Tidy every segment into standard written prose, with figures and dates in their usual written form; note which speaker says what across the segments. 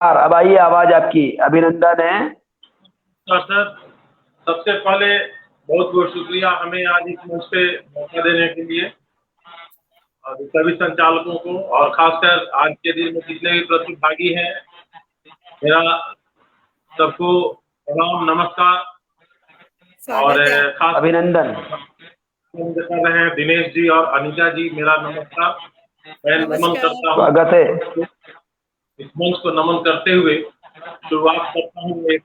Speaker 1: अब आइए, आवाज आपकी। अभिनंदन है।
Speaker 2: सर, सबसे पहले बहुत बहुत शुक्रिया हमें आज इस मंच पे मौका देने के लिए और सभी संचालकों को, और खासकर आज के दिन में जितने भी प्रतिभागी हैं, मेरा सबको प्रणाम, नमस्कार। और
Speaker 1: स्वागत है।
Speaker 2: खास
Speaker 1: अभिनंदन।
Speaker 2: कर रहे हैं दिनेश जी और अनिता जी, मेरा नमस्कार। मैं नमन करता हूँ,
Speaker 1: स्वागत है।
Speaker 2: इस मंच को नमन करते हुए शुरुआत करता हूँ। एक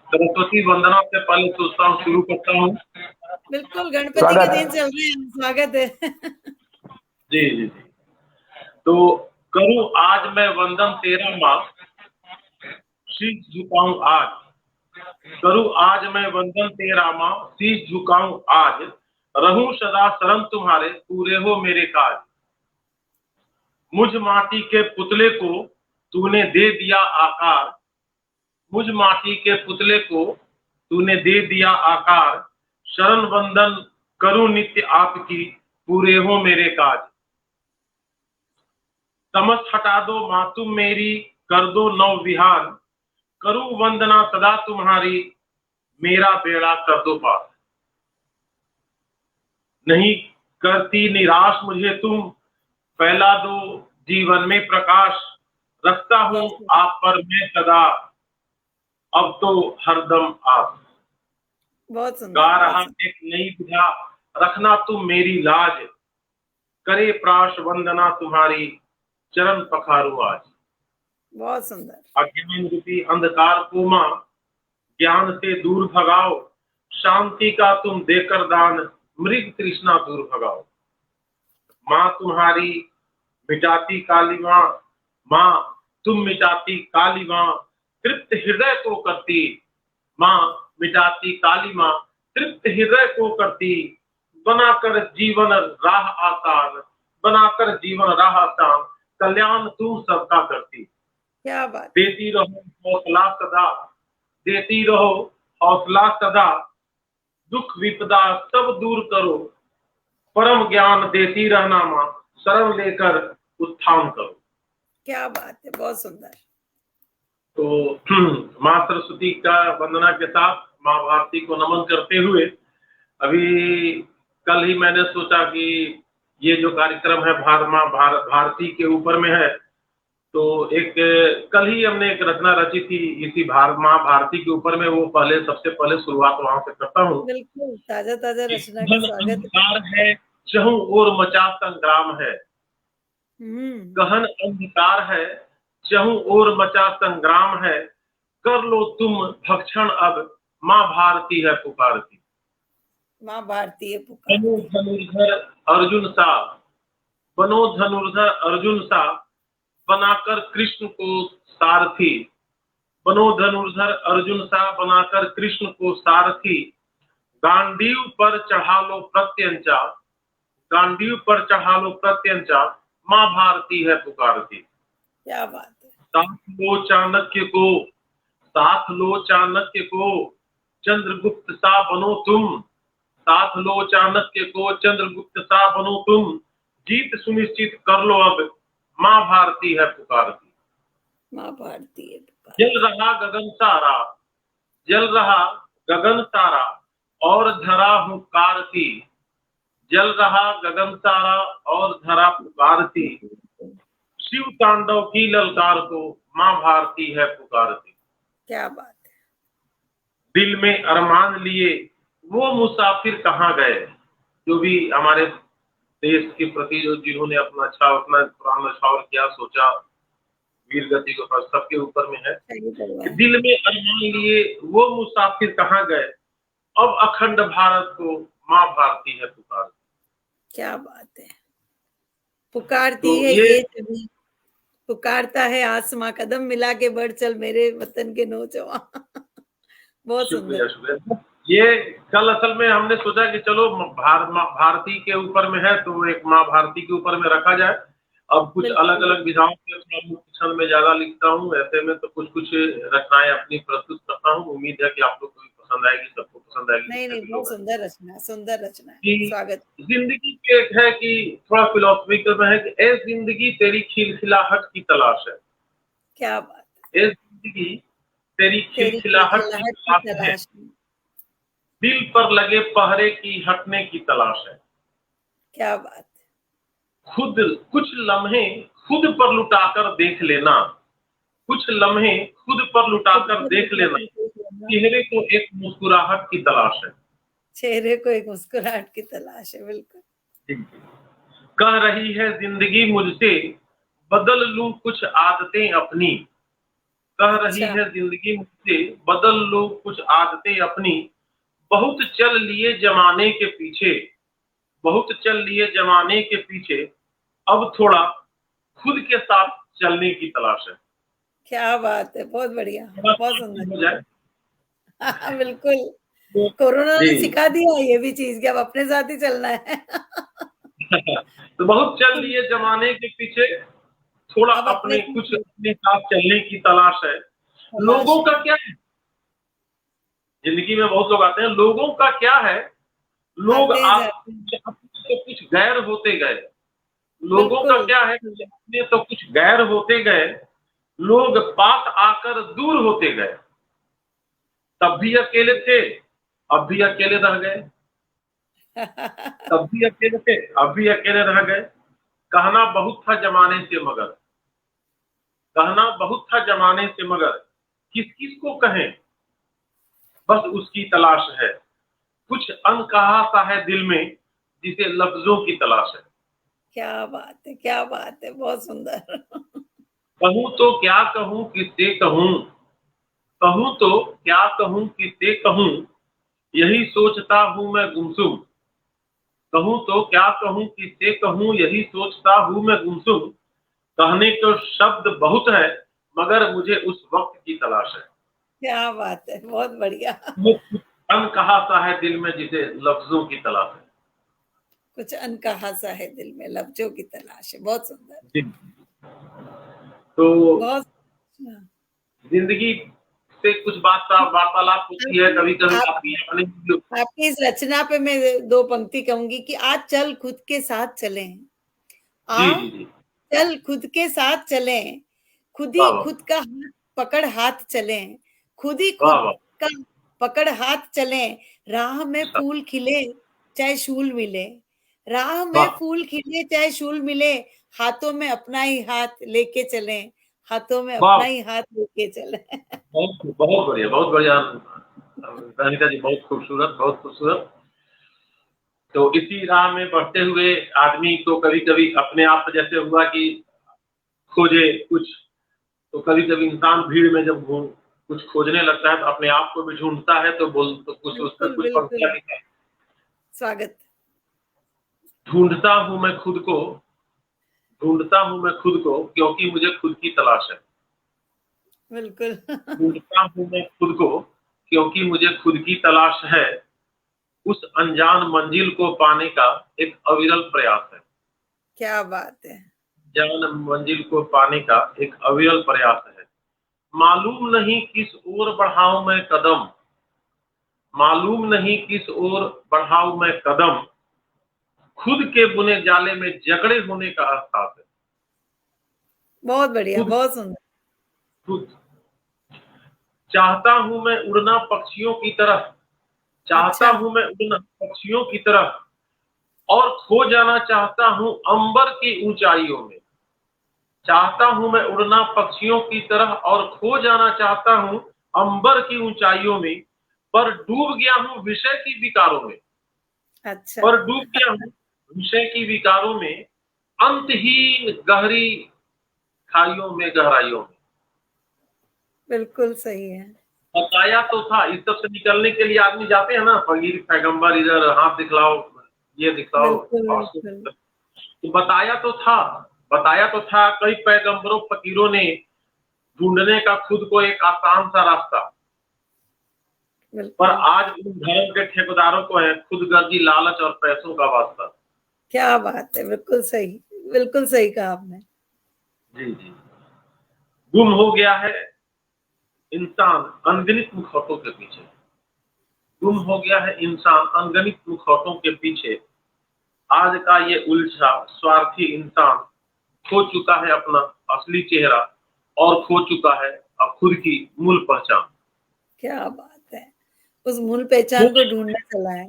Speaker 2: सरस्वती वंदना से पहले सोचता हूँ, शुरू करता हूँ।
Speaker 3: बिल्कुल, गणपति के दिन चल रहे हैं, स्वागत है।
Speaker 2: जी जी जी। तो करूँ आज मैं वंदन तेरा माँ, शीश झुकाऊं आज। करूँ आज मैं वंदन तेरा माँ, शीश झुकाऊं आज। रहूं सदा शरण तुम्हारे, पूरे हो मेरे काज। मुझ माटी के पुतले को तूने दे दिया आकार। मुझ माटी के पुतले को तूने दे दिया आकार। शरण वंदन करूं नित्य आपकी, पूरे हो मेरे काज। तमस हटा दो माँ तुम मेरी, कर दो नव विहान। करूं वंदना सदा तुम्हारी, मेरा बेड़ा कर दो पार। नहीं करती निराश मुझे तुम, फैला दो जीवन में प्रकाश। रखता हूँ आप पर मैं सदा, अब तो हरदम आप।
Speaker 3: बहुत सुंदर।
Speaker 2: गा रहा एक नई विधा, रखना तुम मेरी लाज। करे प्राश वंदना तुम्हारी, चरण पखारू आज।
Speaker 3: बहुत सुंदर।
Speaker 2: अज्ञान रूपी अंधकार को माँ, ज्ञान से दूर भगाओ। शांति का तुम देकर दान, मृग तृष्णा दूर भगाओ। माँ तुम्हारी मिटाती काली माँ, माँ तुम मिटाती काली माँ, तृप्त हृदय को करती। माँ मिटाती काली माँ, तृप्त हृदय को करती। बनाकर जीवन राह आसान, बनाकर जीवन राह आसान। कल्याण तुम सबका करती।
Speaker 3: क्या बात।
Speaker 2: देती रहो हौसला सदा, देती रहो हौसला सदा। दुख विपदा सब दूर करो, परम ज्ञान देती रहना माँ। शरण लेकर उत्थान करो।
Speaker 3: क्या बात है, बहुत सुंदर।
Speaker 2: तो माँ सरस्वती का वंदना के साथ माँ भारती को नमन करते हुए, अभी कल ही मैंने सोचा कि ये जो कार्यक्रम है माँ भारती के ऊपर में है, तो एक कल ही हमने एक रचना रची थी इसी माँ भारती के ऊपर में। वो पहले सबसे पहले शुरुआत वहां से करता हूँ।
Speaker 3: बिल्कुल, ताजा ताजा रचना का स्वागत
Speaker 2: है। चहुं ओर मचा संग्राम है, गहन अंधकार है। चहुं ओर मचा संग्राम है, कर लो तुम भक्षण अब, माँ भारती है पुकारती।
Speaker 3: माँ भारती है पुकारती।
Speaker 2: बनो धनुर्धर अर्जुन सा, बनो धनुर्धर अर्जुन सा। बनाकर कृष्ण को सारथी, बनो धनुर्धर अर्जुन सा। बनाकर कृष्ण को सारथी। गांडीव पर चढ़ा लो प्रत्यंचा, गांडीव पर चढ़ा लो प्रत्यंचा। माँ भारती है पुकारती।
Speaker 3: क्या बात है।
Speaker 2: साथ लो चाणक्य को, साथ लो चाणक्य को। चंद्रगुप्त सा बनो तुम, साथ लो चाणक्य को। चंद्रगुप्त सा बनो तुम। जीत सुनिश्चित कर लो अब, माँ भारती है पुकारती।
Speaker 3: माँ भारती है पुकारती।
Speaker 2: जल रहा गगन सारा, जल रहा गगन सारा, और धरा हूँ कारती। जल रहा गगन सारा और धरा पुकारती। शिव तांडव की ललकार को, माँ भारती है पुकारती।
Speaker 3: क्या बात है।
Speaker 2: दिल में अरमान लिए वो मुसाफिर कहाँ गए। जो भी हमारे देश के प्रति जो जिन्होंने अपना प्राण न्यौछावर किया, सोचा, वीर गति को सबके ऊपर में है। दिल में अरमान लिए वो मुसाफिर कहाँ गए, अब अखंड भारत को, माँ भारती है पुकारती।
Speaker 3: क्या बात है। पुकारती
Speaker 2: तो
Speaker 3: है ये तभी, पुकारता है आसमां, कदम मिला के बढ़ चल मेरे वतन के नौजवान। बहुत
Speaker 2: शुक्रिया
Speaker 3: सुंदर।
Speaker 2: शुक्रिया। ये कल असल में हमने सोचा कि चलो भारती के ऊपर में है, तो एक माँ भारती के ऊपर में रखा जाए। अब कुछ अलग अलग विधाओं से छंद में ज्यादा लिखता हूँ, ऐसे में तो कुछ कुछ रचनाएं अपनी प्रस्तुत करता हूँ। उम्मीद है कि आप लोग को भी पसंद आएगी, सबको पसंद आएगी।
Speaker 3: नहीं, बहुत सुंदर रचना, सुंदर रचना। स्वागत।
Speaker 2: जिंदगी पे एक है कि थोड़ा फिलोसफिकल में है कि ए जिंदगी तेरी खिलखिलाहट की तलाश है।
Speaker 3: क्या बात
Speaker 2: ए जिंदगी तेरी
Speaker 3: तेरी
Speaker 2: खिलखिलाहट की
Speaker 3: खिलखिलाहट की
Speaker 2: तलाश है,
Speaker 3: तलाश में।
Speaker 2: दिल पर लगे पहरे की हटने की तलाश है,
Speaker 3: क्या बात है।
Speaker 2: खुद कुछ लम्हे खुद पर लुटाकर देख लेना, कुछ लम्हे खुद पर लुटाकर देख लेना, चेहरे को एक मुस्कुराहट की तलाश है।
Speaker 3: चेहरे को एक मुस्कुराहट की तलाश है, बिल्कुल।
Speaker 2: कह रही है जिंदगी मुझसे बदल लूं कुछ आदतें अपनी, कह रही
Speaker 3: अच्छा।
Speaker 2: है जिंदगी मुझसे बदल लूं कुछ आदतें अपनी, बहुत चल लिए जमाने के पीछे, बहुत चल लिए जमाने के पीछे, अब थोड़ा खुद के साथ चलने की तलाश है।
Speaker 3: क्या बात है, बहुत बढ़िया,
Speaker 2: थोड़ा
Speaker 3: बहुत
Speaker 2: शांति हो
Speaker 3: सुंदर।
Speaker 2: जाए
Speaker 3: बिल्कुल।
Speaker 2: तो
Speaker 3: कोरोना ने
Speaker 2: जी
Speaker 3: सिखा दिया ये भी चीज कि अब अपने साथ ही चलना है।
Speaker 2: तो बहुत चल लिए जमाने के पीछे, थोड़ा
Speaker 3: अब अपने
Speaker 2: अपने
Speaker 3: साथ
Speaker 2: कुछ अपने साथ चलने की तलाश है।
Speaker 3: तलाश
Speaker 2: लोगों
Speaker 3: है।
Speaker 2: का क्या है, जिंदगी में बहुत लोग आते हैं, लोगों का क्या है, लोग
Speaker 3: आते
Speaker 2: आप
Speaker 3: जाते हैं।
Speaker 2: तो कुछ गैर होते गए, लोगों का
Speaker 3: बिल्कुल।
Speaker 2: क्या है कि अपने तो कुछ गैर होते गए, लोग पास आकर दूर होते गए, तब भी अकेले थे, अब भी अकेले रह गए, तब भी अकेले थे, अब भी अकेले रह गए। कहना बहुत था जमाने से मगर, कहना बहुत था जमाने से मगर, किस किस को कहें, बस उसकी तलाश है, कुछ अनकहा सा है दिल में जिसे लफ्जों की तलाश है।
Speaker 3: क्या बात है, क्या बात है, बहुत सुंदर।
Speaker 2: कहूं तो क्या कहूं किससे कहूं, कहूं तो क्या कहूं किससे कहूं, यही सोचता हूं मैं गुमसुम, कहूं तो क्या कहूं किससे कहूं, यही सोचता हूं मैं गुमसुम, कहने को शब्द बहुत है मगर मुझे उस वक्त की तलाश है।
Speaker 3: क्या बात है, बहुत बढ़िया।
Speaker 2: वो कुछ अनकहा सा है दिल में जिसे लफ्जों की तलाश है।
Speaker 3: कुछ अनकहा सा है दिल में, लफ्जों की तलाश है, बहुत सुंदर।
Speaker 2: जी। तो
Speaker 3: बहुत अच्छा।
Speaker 2: जिंदगी से कुछ बात वार्तालाप होती है, कभी कभी आपकी अपनी
Speaker 3: आपकी इस रचना पे मैं दो पंक्ति कहूंगी कि आज चल खुद के साथ चलें,
Speaker 2: जी
Speaker 3: आ
Speaker 2: जी जी,
Speaker 3: चल खुद के साथ चलें, खुद ही
Speaker 2: वाह वाह
Speaker 3: खुद का हाथ पकड़ हाथ चलें, खुद ही
Speaker 2: वाह
Speaker 3: खुद
Speaker 2: वाह,
Speaker 3: का पकड़ हाथ चलें, राह में
Speaker 2: अच्छा,
Speaker 3: फूल खिले चाहे शूल मिले, राह में
Speaker 2: वाह,
Speaker 3: फूल खिले चाहे शूल मिले, हाथों में अपना ही हाथ लेके चलें, हाथों में
Speaker 2: वाह,
Speaker 3: अपना ही हाथ लेके चलें।
Speaker 2: बहुत बहुत बढ़िया, बहुत बढ़िया अनिता जी, बहुत खूबसूरत, बहुत खूबसूरत। तो इसी राह में बढ़ते हुए आदमी को कभी कभी अपने आप जैसे हुआ कि खोजे कुछ, तो कभी कभी इंसान भीड़ में जब घूम कुछ खोजने लगता है तो अपने आप को भी ढूंढता है, तो बोल तो कुछ उस पर
Speaker 3: बिल्कुल,
Speaker 2: कुछ
Speaker 3: बिल्कुल।
Speaker 2: पंक्तियां लिखा है।
Speaker 3: स्वागत।
Speaker 2: ढूंढता हूं मैं खुद को, ढूंढता हूं मैं खुद को क्योंकि मुझे खुद की तलाश है,
Speaker 3: बिल्कुल।
Speaker 2: ढूंढता हूं मैं खुद को क्योंकि मुझे खुद की तलाश है, उस अनजान मंजिल को पाने का एक अविरल प्रयास है,
Speaker 3: क्या बात है।
Speaker 2: जान मंजिल को पाने का एक अविरल प्रयास है। मालूम नहीं किस ओर बढ़ाऊं मैं कदम, मालूम नहीं किस ओर बढ़ाऊं मैं कदम, खुद के बुने जाले में जकड़े होने का एहसास है।
Speaker 3: बहुत बढ़िया,
Speaker 2: खुद
Speaker 3: बहुत सुंदर।
Speaker 2: खुद चाहता हूं मैं उड़ना पक्षियों की तरह, चाहता
Speaker 3: अच्छा।
Speaker 2: हूं मैं उड़ना पक्षियों की तरह, और खो जाना चाहता हूं अंबर की ऊंचाइयों में, चाहता हूं मैं उड़ना पक्षियों की तरह और खो जाना चाहता हूं अंबर की ऊंचाइयों में, पर डूब गया हूं विषय की विकारों में,
Speaker 3: अच्छा।
Speaker 2: पर डूब गया हूं विषय की विकारों में, अंतहीन गहरी खाइयों में गहराइयों में।
Speaker 3: बिल्कुल सही है।
Speaker 2: बताया तो था, इस सब से निकलने के लिए आदमी जाते हैं ना, फकीर पैगंबर इधर हाथ दिखलाओ, ये दिखलाओ,
Speaker 3: बिल्कुल, बिल्कुल।
Speaker 2: तो बताया तो था, बताया तो था कई पैगंबरों फकीरों ने ढूंढने का खुद को एक आसान सा रास्ता, पर
Speaker 3: बिल्कुल।
Speaker 2: आज उन धर्म के ठेकेदारों को है खुदगर्जी, लालच और पैसों का वास्ता।
Speaker 3: क्या बात है, बिल्कुल सही कहा आपने।
Speaker 2: जी जी, गुम हो गया है इंसान अनगिनत मुखौटों के पीछे, गुम हो गया है इंसान अनगिनत मुखौटों के पीछे, आज का ये उलझा स्वार्थी इंसान खो चुका है अपना असली चेहरा और खो चुका है खुद की मूल पहचान।
Speaker 3: क्या बात है, उस मूल पहचान को ढूंढने चला है।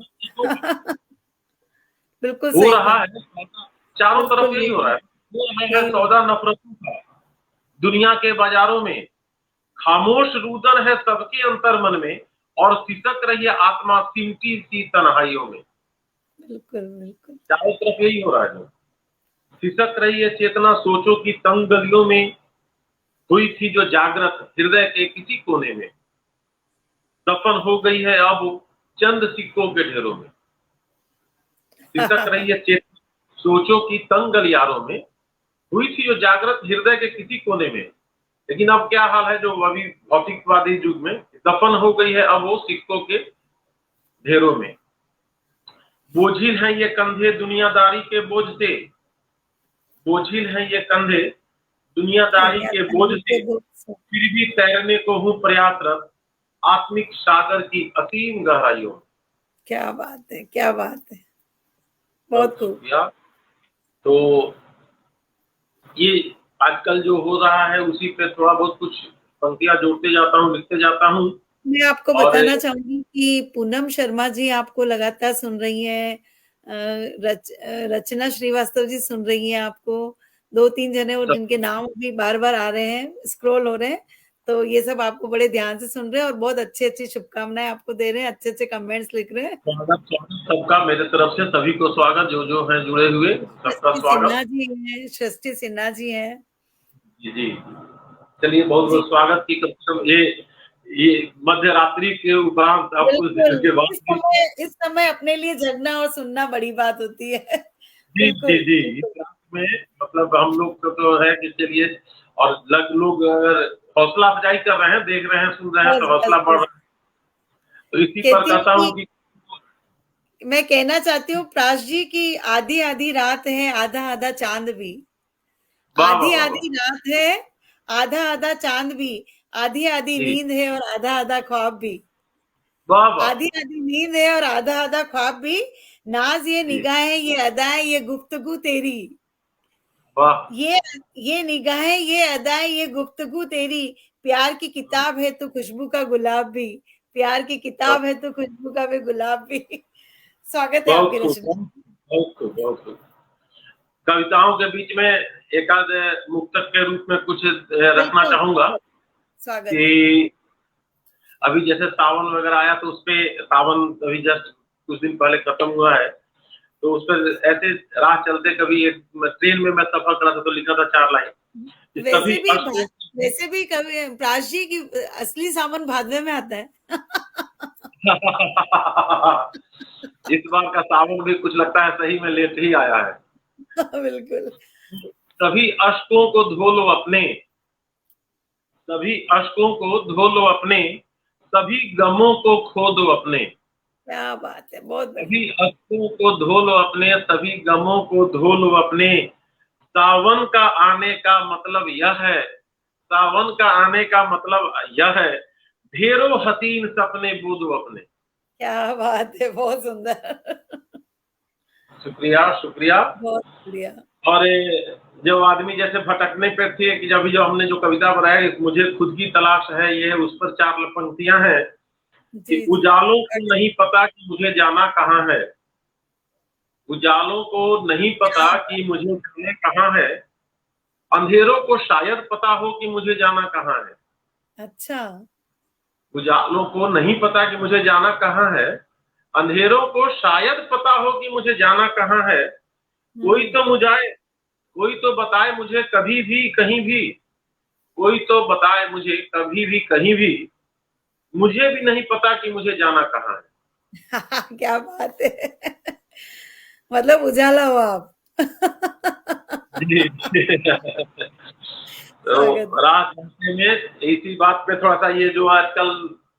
Speaker 3: बिल्कुल
Speaker 2: हो
Speaker 3: सही
Speaker 2: रहा
Speaker 3: कहा।
Speaker 2: है, चारों तरफ
Speaker 3: बिल्कुल
Speaker 2: यही हो रहा है। हो रहा है
Speaker 3: यही हो
Speaker 2: सौदा नफरतों का दुनिया के बाजारों में, खामोश रुदन है सबके अंतर मन में, और सिसक रही है आत्मा सिमटी सी तन्हाइयों में।
Speaker 3: बिल्कुल बिल्कुल।
Speaker 2: चारों तरफ यही हो रहा है। सिसक रही है चेतना सोचों की तंग गलियों में, हुई थी जो जागृत हृदय के किसी कोने में, दफन हो गई है अब चंद सिक्कों के ढेरों में। सिसक रही है चेतना सोचों की तंग गलियारों में, हुई थी जो जागृत हृदय के किसी कोने में। लेकिन अब क्या हाल है, जो अभी भौतिकवादी युग में, दफन हो गई है अब वो सिक्कों के ढेरों में। बोझिल हैं ये कंधे दुनियादारी के बोझ से, बोझिल हैं ये कंधे दुनियादारी के बोझ से, फिर भी तैरने को हूँ प्रयासरत आत्मिक सागर की असीम गहराइयों में।
Speaker 3: क्या बात है, क्या बात है, बहुत खूब।
Speaker 2: शुक्रिया। तो ये आजकल जो हो रहा है उसी पे थोड़ा बहुत कुछ पंक्तियां जोड़ते जाता हूँ, लिखते जाता हूँ।
Speaker 3: मैं आपको
Speaker 2: और
Speaker 3: बताना चाहूंगी कि पूनम शर्मा जी आपको लगातार सुन रही हैं, रचना श्रीवास्तव जी सुन रही हैं आपको, 2-3 जने और जिनके नाम भी बार बार आ रहे हैं, स्क्रॉल हो रहे हैं, तो ये सब आपको बड़े ध्यान से सुन रहे हैं और बहुत अच्छी अच्छी शुभकामनाएं आपको दे रहे हैं, अच्छे अच्छे कमेंट्स लिख रहे हैं।
Speaker 2: स्वागत सबका मेरे तरफ से, सभी को स्वागत, जो है जुड़े हुए सबका
Speaker 3: सृष्टि
Speaker 2: स्वागत।
Speaker 3: सिन्हा जी हैं, सृष्टि सिन्हा जी हैं।
Speaker 2: जी जी, चलिए बहुत
Speaker 3: जी
Speaker 2: बहुत स्वागत की। कम से कम ये मध्य रात्रि के उपरांत आपको
Speaker 3: बिल्कुल,
Speaker 2: के बाद
Speaker 3: इस समय अपने लिए जगना और सुनना बड़ी बात होती है।
Speaker 2: जी जी
Speaker 3: बिल्कुल
Speaker 2: जी,
Speaker 3: बिल्कुल।
Speaker 2: इस रात में मतलब हम लोग को तो है कि चलिए, और लोग अगर हौसला अफजाई कर रहे हैं, देख रहे हैं, सुन रहे हैं,
Speaker 3: बस
Speaker 2: तो
Speaker 3: बस
Speaker 2: हौसला बढ़
Speaker 3: बस
Speaker 2: रहा है। तो इसी पर
Speaker 3: कहती हूँ
Speaker 2: कहता हूँ
Speaker 3: कि
Speaker 2: कि
Speaker 3: मैं कहना चाहती हूँ प्राश जी की आधी आधी रात है, आधा आधा चांद भी,
Speaker 2: वाह वाह
Speaker 3: आधी
Speaker 2: वाह वाह
Speaker 3: आधी रात है, आधा आधा चांद भी, आधी आधी
Speaker 2: जी,
Speaker 3: नींद है और आधा आधा ख्वाब भी,
Speaker 2: वाह वाह
Speaker 3: आधी आधी नींद है और आधा आधा ख्वाब भी, नाज ये
Speaker 2: जी,
Speaker 3: निगाहें ये अदाएं ये गुफ्तगू तेरी,
Speaker 2: वाह
Speaker 3: ये निगाहें ये अदाएं ये गुफ्तगू तेरी, प्यार की किताब है तो खुशबू का गुलाब भी, प्यार की
Speaker 2: वाह,
Speaker 3: किताब है तो खुशबू का भी गुलाब भी। स्वागत है
Speaker 2: बहुत
Speaker 3: आपकी
Speaker 2: खूब,
Speaker 3: रचना।
Speaker 2: बहुत खूब, बहुत खूब। कविताओं के बीच में एकाध मुक्तक के रूप में कुछ रखना
Speaker 3: बिल्कुल
Speaker 2: चाहूंगा
Speaker 3: स्वागत है।
Speaker 2: कि अभी जैसे सावन वगैरह आया, तो उसपे सावन अभी जस्ट कुछ दिन पहले खत्म हुआ है, तो उस पर ऐसे राह चलते कभी एक ट्रेन में मैं सफर कर रहा था, तो लिखा था 4 लाइन कि सभी अश्कों
Speaker 3: वैसे भी कवि प्राश जी की असली सावन भादवे में आता है।
Speaker 2: इस बार का सावन भी कुछ लगता है सही में लेट ही आया है।
Speaker 3: बिल्कुल।
Speaker 2: सभी अश्कों को धो लो अपने, सभी अश्कों को धो लो अपने, सभी गमों को खो दो अपने,
Speaker 3: क्या बात है, बहुत बढ़िया।
Speaker 2: सभी अश्कों को धो लो अपने, सभी गमों को धो लो अपने। सावन का आने का मतलब यह है, सावन का आने का मतलब यह है, ढेरों हसीन सपने बूझो अपने।
Speaker 3: क्या बात है, बहुत सुंदर।
Speaker 2: शुक्रिया शुक्रिया।
Speaker 3: बहुत बढ़िया।
Speaker 2: और जो आदमी जैसे भटकने पे थे कि जब हमने जो कविता बनाई, मुझे खुद की तलाश है, ये उस पर 4 पंक्तियां हैं कि
Speaker 3: जी जी।
Speaker 2: उजालों को नहीं पता कि मुझे जाना कहाँ है, उजालों को नहीं पता कि मुझे जाना कहाँ है, अंधेरों को शायद पता हो कि मुझे जाना कहाँ है।
Speaker 3: अच्छा।
Speaker 2: उजालों को नहीं पता कि मुझे जाना कहाँ है, अंधेरों को शायद पता हो कि मुझे जाना कहाँ है। कोई तो मुझे, कोई तो बताए मुझे कभी भी कहीं भी, कोई तो बताए मुझे कभी भी कहीं भी, मुझे भी नहीं पता कि मुझे जाना कहाँ है।
Speaker 3: क्या बात है। मतलब उजाला हो आप।
Speaker 2: जी
Speaker 3: स्वागत
Speaker 2: तो रात बांटने में इसी बात पे थोड़ा सा, ये जो आजकल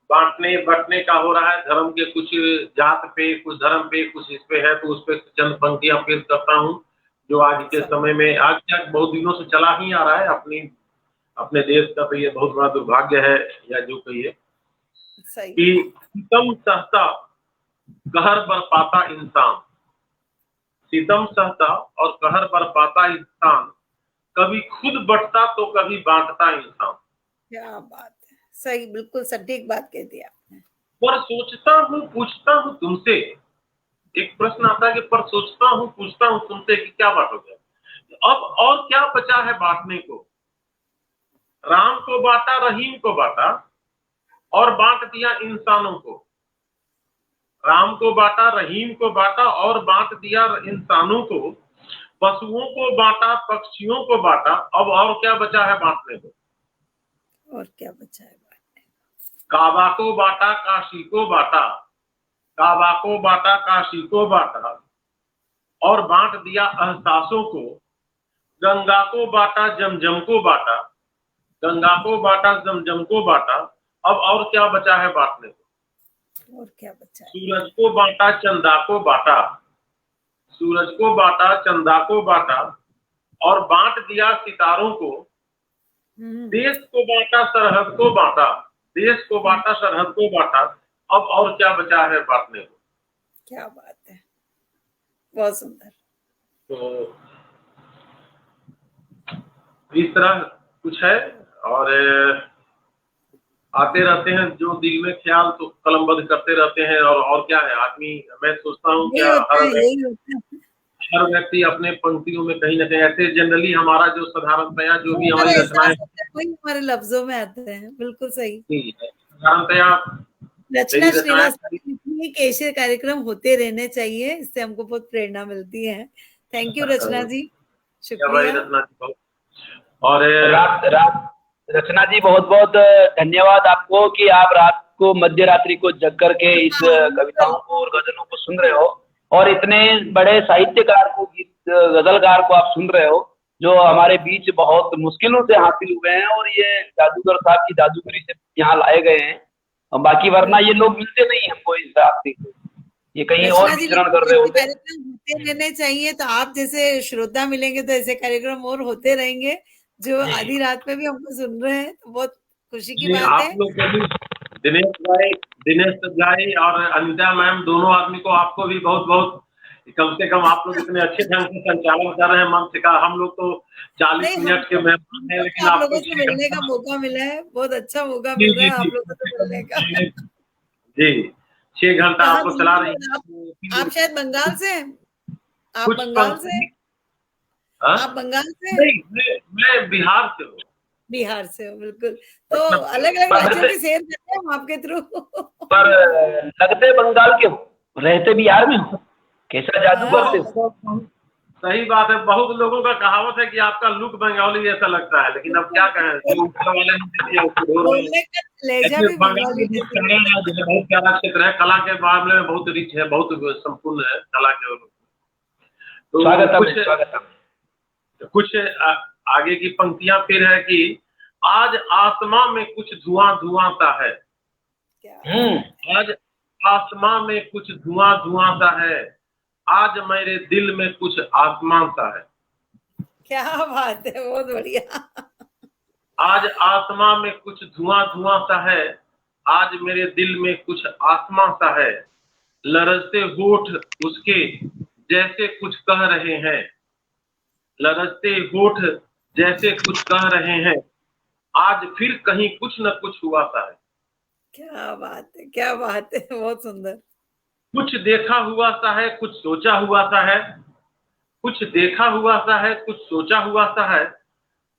Speaker 2: बांटने बटने का हो रहा है, धर्म के कुछ जात पे, कुछ धर्म पे, कुछ इस पे है, तो उस पे चंद पंक्तियां पेश करता हूँ जो आज के समय में, आज तक बहुत दिनों से चला ही आ रहा है। अपने देश का तो ये बहुत बड़ा दुर्भाग्य है, या जो कहिए,
Speaker 3: सही।
Speaker 2: कि सितम सहता कहर बरपाता इंसान, सितम सहता और कहर बरपाता इंसान, कभी खुद बंटता तो कभी बांटता इंसान।
Speaker 3: क्या बात है, सही, बिल्कुल सटीक बात कह दी आपने।
Speaker 2: पर सोचता हूँ पूछता हूँ तुमसे, एक प्रश्न आता है कि पर सोचता हूँ पूछता हूँ तुमसे कि क्या बात हो गया, अब और क्या बचा है बांटने को। राम को बांटा, रहीम को बांटा और बांट दिया इंसानों को। राम को बांटा, रहीम को बांटा और बांट दिया इंसानों को। पशुओं को बांटा, पक्षियों को बांटा, अब और क्या बचा है बांटने को।
Speaker 3: और क्या बचा है बांटने
Speaker 2: काबा को बांटा, काशी को बांटा, काबा को बांटा, काशी को बांटा और बांट दिया अहसासों को। गंगा को बांटा, जमजम को बांटा, गंगा को बांटा, जमजम को बांटा, अब और क्या बचा है बांटने को।
Speaker 3: और क्या बचा है।
Speaker 2: सूरज को बांटा, चंदा को बांटा, सूरज को बांटा, चंदा को बांटा और बांट दिया सितारों को। देश को बांटा, सरहद को बांटा, देश को बांटा, सरहद को बांटा, अब और क्या बचा है बांटने को।
Speaker 3: क्या बात है, बहुत सुंदर।
Speaker 2: तो इस तरह कुछ है और आते रहते हैं जो दिल में ख्याल, तो कलमबद्ध करते रहते हैं। और क्या है आदमी, मैं सोचता हूँ
Speaker 3: यही
Speaker 2: क्या
Speaker 3: होता है, यही होता है।
Speaker 2: हर व्यक्ति अपने पंक्तियों में कहीं ना कहीं ऐसे जनरली हमारा जो साधारणतया जो भी हमारी
Speaker 3: हमारा
Speaker 2: रचनाएं
Speaker 3: एहसास होता है, वही हमारे लफ्जों में आते हैं, बिल्कुल सही।
Speaker 2: साधारणतया
Speaker 3: रचना
Speaker 2: मेरी
Speaker 3: श्रीवास्तव
Speaker 2: रचनाएं
Speaker 3: की कि ऐसे कार्यक्रम होते रहने चाहिए, इससे हमको बहुत प्रेरणा मिलती है। थैंक यू रचना जी, शुक्रिया।
Speaker 2: रचना जी और
Speaker 4: रचना जी बहुत बहुत धन्यवाद आपको कि आप रात को मध्य रात्रि को जग करके इस कविताओं को और गजलों को सुन रहे हो और इतने बड़े साहित्यकार को, गजलकार को आप सुन रहे हो जो हमारे बीच बहुत मुश्किलों से हासिल हुए हैं और ये जादूगर साहब की जादूगरी से यहाँ लाए गए हैं। बाकी वरना ये लोग मिलते नहीं हमको इस रास्ते से, ये कहीं और विचरण कर रहे होते।
Speaker 3: कार्यक्रम होते रहने चाहिए, तो आप जैसे श्रोता मिलेंगे तो ऐसे कार्यक्रम और होते रहेंगे जो आधी रात में भी हमको सुन रहे हैं, तो बहुत खुशी की बात है।
Speaker 2: आप लोग को भी दिनेश भाई और अनिता मैम दोनों आदमी को, आपको भी बहुत बहुत, कम से कम आप लोग इतने अच्छे ढंग से संचालन कर रहे हैं मंच का। हम लोग तो 40 मिनट के मेहमान हैं, लेकिन
Speaker 3: आप लोगों से मिलने का मौका मिला है, बहुत अच्छा मौका मिल रहा है आप लोगों से मिलने का।
Speaker 2: जी 6 घंटा आप लोग चला रही
Speaker 3: हैं। आप शायद बंगाल से हैं? आप बंगाल से? आप बंगाल से?
Speaker 2: नहीं, मैं बिहार से हूँ।
Speaker 3: बिहार से हो, बिल्कुल। तो अलग अलग राज्यों की शेयर करते हैं हम आपके थ्रू।
Speaker 4: पर लगते बंगाल के हो, रहते बिहार में हो, कैसा जादू करते हो।
Speaker 2: सही बात है, बहुत लोगों का कहावत है कि आपका लुक बंगाली जैसा लगता है, लेकिन अब क्या कहें, बहुत प्यारा क्षेत्र है, कला के मामले में बहुत रिच है, बहुत संपूर्ण है कला के। तो कुछ आगे की पंक्तियां फिर है कि आज आसमां में कुछ धुआं धुआं सा है, आज आसमां में कुछ धुआं धुआं सा है, आज मेरे दिल में कुछ आसमान सा है।
Speaker 3: क्या बात है, बहुत बढ़िया।
Speaker 2: आज आसमां में कुछ धुआं धुआं सा है, आज मेरे दिल में कुछ आसमां सा है। लरजते होठ उसके जैसे कुछ कह रहे हैं, लरजते होठ जैसे कुछ कह रहे हैं, आज फिर कहीं कुछ न कुछ हुआ सा है।
Speaker 3: क्या बात है, क्या बात है, बहुत सुंदर।
Speaker 2: कुछ देखा हुआ सा है, कुछ सोचा हुआ सा है, कुछ देखा हुआ सा है, कुछ सोचा हुआ सा है,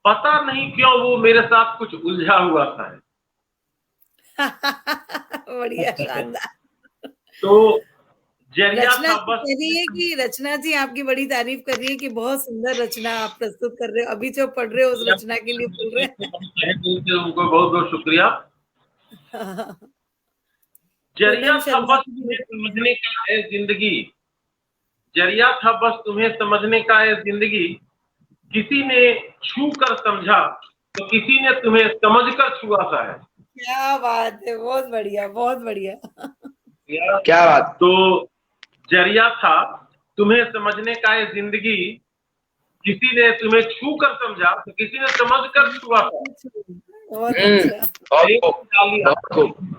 Speaker 2: पता नहीं क्यों वो मेरे साथ कुछ उलझा हुआ सा है।
Speaker 3: बढ़िया, शानदार।
Speaker 2: तो जरिया
Speaker 3: रचना
Speaker 2: था बस,
Speaker 3: कह रही है कि रचना जी आपकी बड़ी तारीफ कर रही है कि बहुत सुंदर रचना आप प्रस्तुत कर रहे हो, अभी जो पढ़ रहे हो उस रचना के लिए बोल रहे हैं।
Speaker 2: उनको बहुत बहुत शुक्रिया। जरिया था बस तुम्हें समझने का है जिंदगी, जरिया था बस तुम्हें समझने का है जिंदगी, किसी ने छू कर समझा तो किसी ने तुम्हें समझकर छुआ सा है।
Speaker 3: क्या बात है, बहुत बढ़िया, बहुत बढ़िया।
Speaker 4: क्या बात।
Speaker 2: तो जरिया था तुम्हें समझने का ये जिंदगी, किसी ने तुम्हें छू कर समझा तो किसी ने समझ कर छुआ था।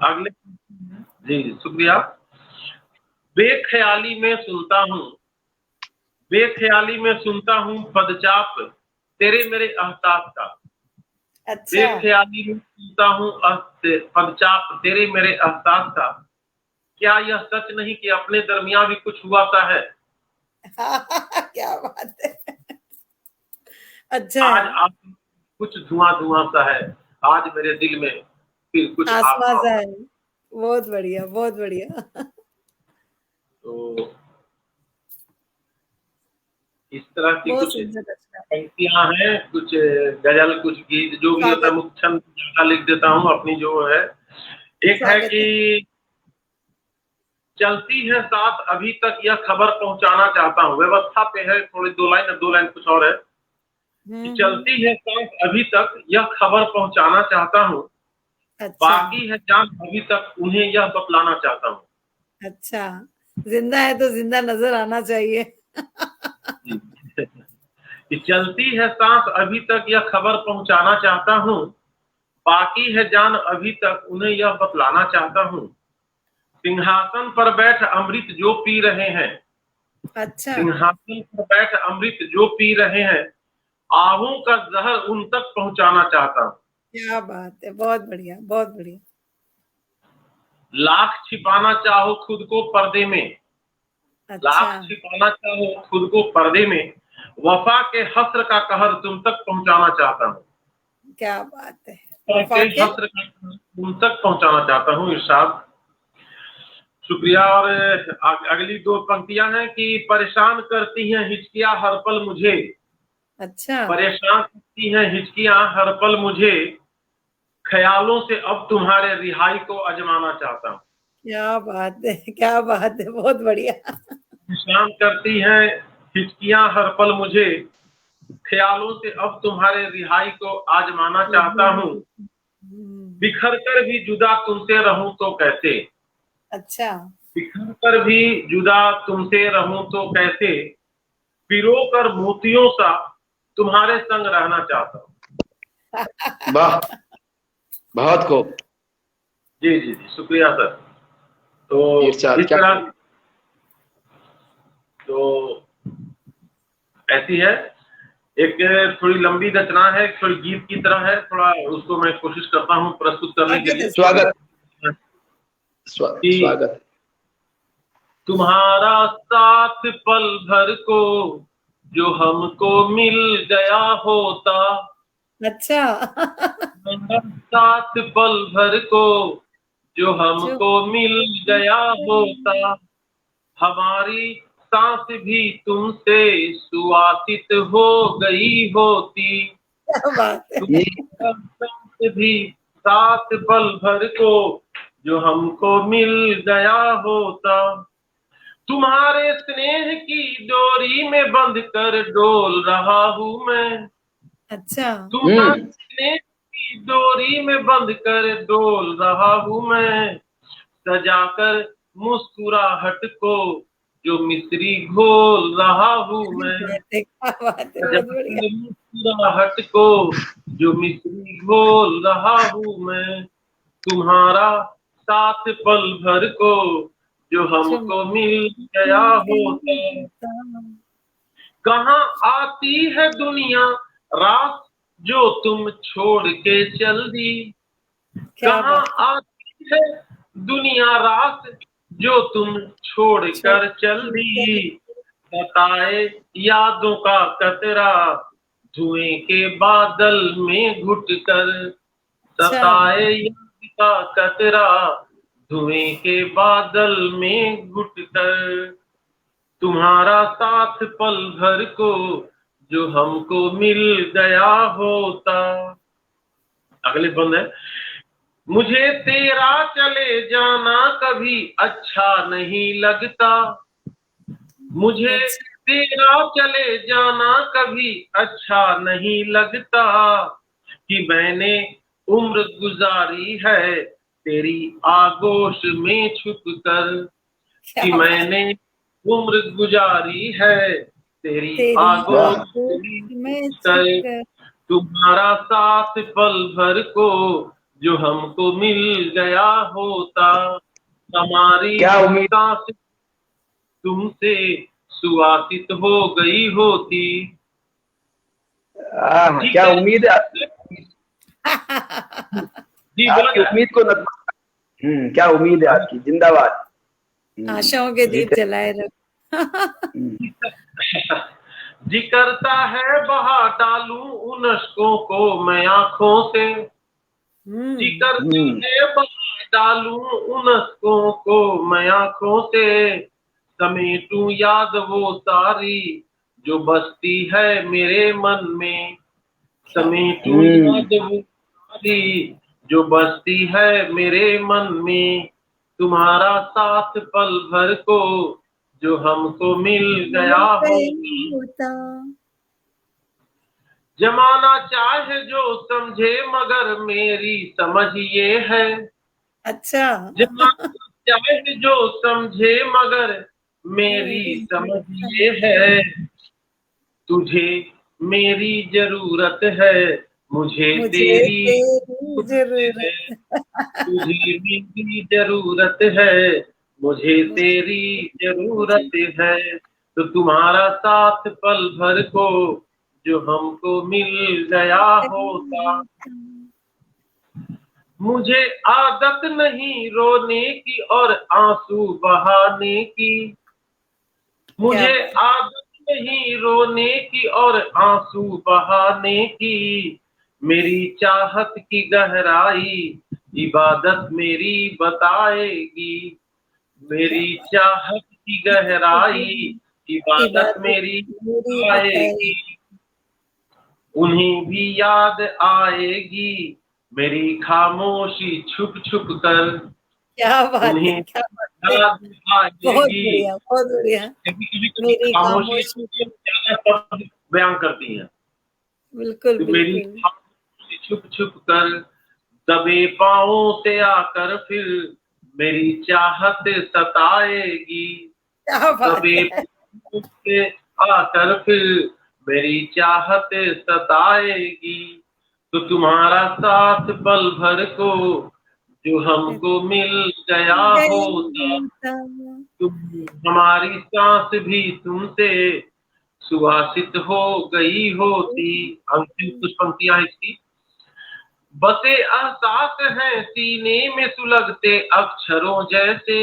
Speaker 2: अगले जी शुक्रिया। बेख्याली में सुनता हूँ, बेख्याली में सुनता हूँ पदचाप तेरे मेरे एहसास का,
Speaker 3: अच्छा।
Speaker 2: बेख्याली में सुनता हूँ पंचाप तेरे मेरे एहसास का। क्या यह सच नहीं कि अपने दरमियान भी कुछ हुआ सा है?
Speaker 3: क्या बात है। अच्छा
Speaker 2: आज
Speaker 3: है।
Speaker 2: आप कुछ धुआं धुआं सा है, आज मेरे दिल में फिर कुछ
Speaker 3: आसमां
Speaker 2: आसमां।
Speaker 3: सा है। बहुत बढ़िया, बहुत बढ़िया।
Speaker 2: तो इस तरह की
Speaker 3: बहुत
Speaker 2: कुछ
Speaker 3: सुंदर रचना।
Speaker 2: पंक्तियां हैं, कुछ गजल, कुछ गीत, जो भी होता है।
Speaker 3: स्वागत,
Speaker 2: मुख्य छंद ज्यादा लिख देता हूँ अपनी जो है। एक है
Speaker 3: स्वागत
Speaker 2: कि
Speaker 3: है।
Speaker 2: चलती है साथ अभी तक, यह खबर पहुंचाना चाहता हूँ। व्यवस्था पे है, थोड़ी दो लाइन कुछ और है कि
Speaker 3: हम्म।
Speaker 2: चलती है साथ अभी तक, यह खबर पहुंचाना चाहता हूँ।
Speaker 3: अच्छा,
Speaker 2: बाकी है जान अभी तक, उन्हें यह बतलाना चाहता हूँ।
Speaker 3: अच्छा। जिंदा है तो जिंदा नजर आना चाहिए।
Speaker 2: कि चलती है सांस अभी तक, यह खबर पहुंचाना चाहता हूँ। बाकी है जान अभी तक, उन्हें यह बतलाना चाहता हूँ। सिंहासन पर बैठ अमृत जो पी रहे हैं,
Speaker 3: अच्छा,
Speaker 2: सिंहासन पर बैठ अमृत जो पी रहे हैं, आहों का जहर उन तक पहुंचाना चाहता हूँ।
Speaker 3: क्या बात है। बहुत बढ़िया, बहुत बढ़िया।
Speaker 2: लाख छिपाना चाहो खुद को पर्दे में,
Speaker 3: अच्छा,
Speaker 2: लाख छिपाना चाहो खुद को पर्दे में, वफा के हस्र का कहर तुम तक पहुंचाना चाहता हूँ।
Speaker 3: क्या बात है।
Speaker 2: वफा
Speaker 3: वफा
Speaker 2: के
Speaker 3: के।
Speaker 2: हस्र का कहर तुम तक पहुंचाना चाहता हूँ। इरशाद। शुक्रिया। और अगली दो पंक्तियां हैं कि परेशान करती हैं हिचकियां हर पल मुझे,
Speaker 3: अच्छा,
Speaker 2: परेशान करती हैं हिचकियां हर पल मुझे, ख्यालों से अब तुम्हारे रिहाई को आजमाना चाहता हूँ।
Speaker 3: क्या बात है, क्या बात है। बहुत बढ़िया।
Speaker 2: परेशान करती हैं हिचकियां हर पल मुझे, ख्यालों से अब तुम्हारे रिहाई को आजमाना चाहता हूँ। बिखर कर भी जुदा तुमसे रहूं तो कैसे,
Speaker 3: अच्छा।
Speaker 2: बिखर कर भी जुदा तुमसे रहूं तो कैसे, पिरो कर मोतियों सा तुम्हारे संग रहना चाहता हूँ।
Speaker 4: वाह, बहुत खूब।
Speaker 2: जी जी जी, शुक्रिया सर। तो
Speaker 4: इरशाद,
Speaker 2: इस
Speaker 4: क्या
Speaker 2: तरह, तो ऐसी है। एक थोड़ी लंबी रचना है, थोड़ी गीत की तरह है, थोड़ा उसको मैं कोशिश करता हूँ प्रस्तुत करने के
Speaker 3: स्वागत है,
Speaker 2: लिए
Speaker 4: स्वागत,
Speaker 2: कि
Speaker 4: स्वागत।
Speaker 2: तुम्हारा साथ पल भर को जो हमको मिल गया होता,
Speaker 3: अच्छा।
Speaker 2: तुम्हारा साथ पल भर को जो
Speaker 3: जो
Speaker 2: हमको मिल गया होता, हमारी सांस भी तुमसे सुवासित हो गई होती,
Speaker 3: क्या बात है।
Speaker 4: ये
Speaker 2: तुम्हारा सांस भी साथ पल भर को जो हमको मिल गया होता, तुम्हारे स्नेह की डोरी में बंध कर डोल रहा हूँ मैं,
Speaker 3: अच्छा,
Speaker 2: तुम्हारे स्नेह की डोरी में बंध कर डोल रहा हूँ मैं, सजाकर मुस्कुराहट को जो मिश्री घोल रहा हूँ मैं,
Speaker 3: क्या बात है। बहुत बढ़िया।
Speaker 2: सजाकर मुस्कुराहट को जो मिश्री घोल रहा हूँ मैं, तुम्हारा साथ पल भर को जो
Speaker 3: जो
Speaker 2: हमको मिल गया होता, कहाँ आती है दुनिया रात जो तुम छोड़ के चल दी,
Speaker 3: क्या
Speaker 2: कहाँ
Speaker 3: बात
Speaker 2: आती है दुनिया रात जो तुम छोड़
Speaker 3: छोड़
Speaker 2: कर चल दी, बताए यादों का कतरा धुएं के बादल में घुट कर,
Speaker 3: अच्छा,
Speaker 2: सताए याद का कतरा धुएं के बादल में घुट कर, तुम्हारा साथ पल भर को जो हमको मिल गया होता। अगले बंद है, मुझे तेरा चले जाना कभी अच्छा नहीं लगता, मुझे
Speaker 3: अच्छा,
Speaker 2: तेरा चले जाना कभी अच्छा नहीं लगता, कि मैंने उम्र गुजारी है तेरी आगोश में छुप कर, कि
Speaker 3: क्या बात।
Speaker 2: मैंने उम्र गुजारी है तेरी
Speaker 3: तेरी
Speaker 2: आगोश
Speaker 3: आगोश
Speaker 2: में
Speaker 3: में
Speaker 2: छुप कर,
Speaker 3: छुपकर।
Speaker 2: तुम्हारा साथ पल भर को जो हमको मिल गया होता, हमारी
Speaker 4: क्या उम्मीद,
Speaker 2: सांस तुमसे सुवासित हो गई होती। ठीक
Speaker 4: क्या
Speaker 2: है।
Speaker 4: उम्मीद है।
Speaker 2: जी बोला
Speaker 4: आपकी
Speaker 2: जाए।
Speaker 4: उम्मीद को क्या उम्मीद है आपकी? जिंदाबाद।
Speaker 3: आशाओं के दीप
Speaker 4: जीते।
Speaker 3: जलाए रहो।
Speaker 2: जी करता है बहा डालूं उन अश्कों को मैं आंखों से, जी करता है बहा डालूं उन अश्कों को मैं आंखों से, समेटूं याद वो सारी जो बसती है मेरे मन में, समेटूं याद वो सारी जो बसती है मेरे मन में, तुम्हारा साथ पल भर को जो हमको मिल गया होता, जमाना चाहे जो समझे मगर मेरी समझ ये है,
Speaker 3: अच्छा।
Speaker 2: जमाना चाहे जो समझे मगर मेरी समझ ये है, तुझे मेरी जरूरत है मुझे तेरी
Speaker 3: जरूरत
Speaker 2: है, तुझे मेरी जरूरत है मुझे तेरी जरूरत है, तो तुम्हारा साथ पल भर को जो हमको मिल गया होता, मुझे आदत नहीं रोने की और आंसू बहाने की, मुझे आदत नहीं रोने की और आंसू बहाने की, मेरी चाहत की गहराई इबादत मेरी बताएगी, मेरी चाहत की गहराई इबादत मेरी बताएगी, उन्हें भी याद आएगी मेरी खामोशी छुप छुप कर,
Speaker 3: क्या बात है,
Speaker 2: उन्हें
Speaker 3: क्या बात है,
Speaker 2: याद
Speaker 3: बहुत
Speaker 2: आएगी।
Speaker 3: बढ़िया, बहुत बढ़िया। मेरी खामोशी
Speaker 2: ज्यादा शब्द बयान करती हैं,
Speaker 3: बिल्कुल
Speaker 2: तो मेरी
Speaker 3: बिल्कुल।
Speaker 2: खामोशी छुप छुप कर दबे पाँवों से आकर फिर मेरी चाहत सताएगी,
Speaker 3: क्या बात
Speaker 2: दबे
Speaker 3: है,
Speaker 2: पाँवों से आकर फिर मेरी चाहत सताएगी, तो तुम्हारा साथ पल भर को जो हमको मिल गया होता, तुम हमारी सांस भी तुमसे सुवासित हो गई होती। अंतिम कुछ पंक्तियां इसकी, बसे एहसास हैं सीने में सुलगते अक्षरों जैसे,